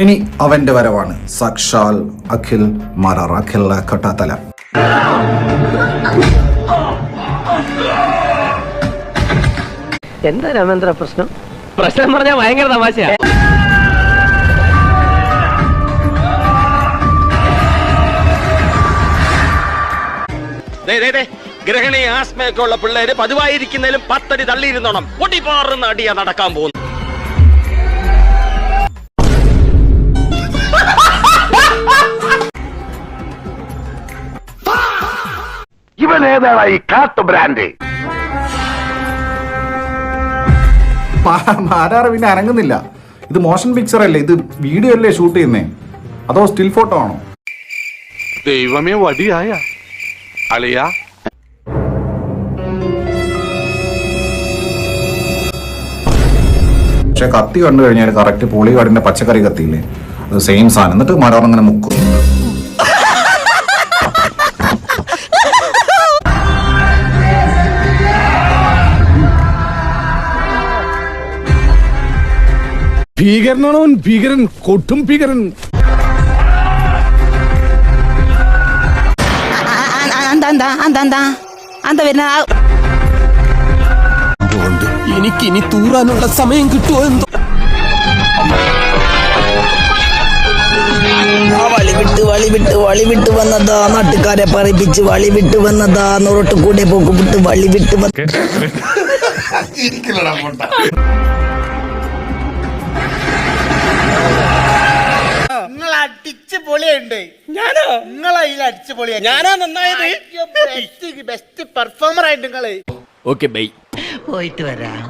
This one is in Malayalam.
ഇനി അവന്റെ വരവാണ് സാക്ഷാൽ അഖിൽ മാരാർ അഖിൽ കട്ടാത്തല. എന്താ രാമേന്ദ്ര പ്രശ്നം? പ്രശ്നം പറഞ്ഞാൽ ഭയങ്കര തമാശയാ. ഗ്രഹണി ആസ്മയൊക്കെ ഉള്ള പിള്ളേര് പതിവായിരിക്കുന്നതിലും 10 അടി തള്ളിയിരുന്നോണം പൊട്ടിപ്പാറുന്ന അടിയാ നടക്കാൻ പോകുന്നു. ഇവൻ ഏതാണ് ഈ കാട്ടു ബ്രാൻഡ്? മാരാർ പിന്നെ അനങ്ങുന്നില്ല. ഇത് മോഷൻ പിക്ചർ അല്ലേ, ഇത് വീഡിയോ അല്ലേ ഷൂട്ട് ചെയ്യുന്നേ, അതോ സ്റ്റിൽ ഫോട്ടോ ആണോ? ദൈവമേ വടിയായ അളിയാ. പക്ഷെ കത്തി കണ്ടു കഴിഞ്ഞാൽ കറക്റ്റ് പോളികാടിന്റെ പച്ചക്കറി കത്തിയില്ലേ, അത് സെയിം സാധനം. എന്നിട്ട് മാരാർ അങ്ങനെ മുക്കും. ഭീകരനാണോ ഭീകരൻ, കൊട്ടും ഭീകരൻ. എനിക്കിനി തൂറാനുള്ള സമയം കിട്ടുമോ എന്തോ. വളിവിട്ട് വന്നതാ, നാട്ടുകാരെ പറയിപ്പിച്ച് വളിവിട്ട് വന്നതാ, നൊറട്ട് കൂടെ പോക്കുവിട്ട് വളിവിട്ട് വന്ന. നിങ്ങൾ അടിച്ച് പൊളിയുണ്ട്. ഞാനോ? നിങ്ങളതിൽ അടിച്ച് പൊളിയാ. ഞാനാ നന്നായത്. ബെസ്റ്റ് പെർഫോമർ ആയിട്ട് നിങ്ങള്. ഓക്കെ ബൈ, പോയിട്ട് വരാം.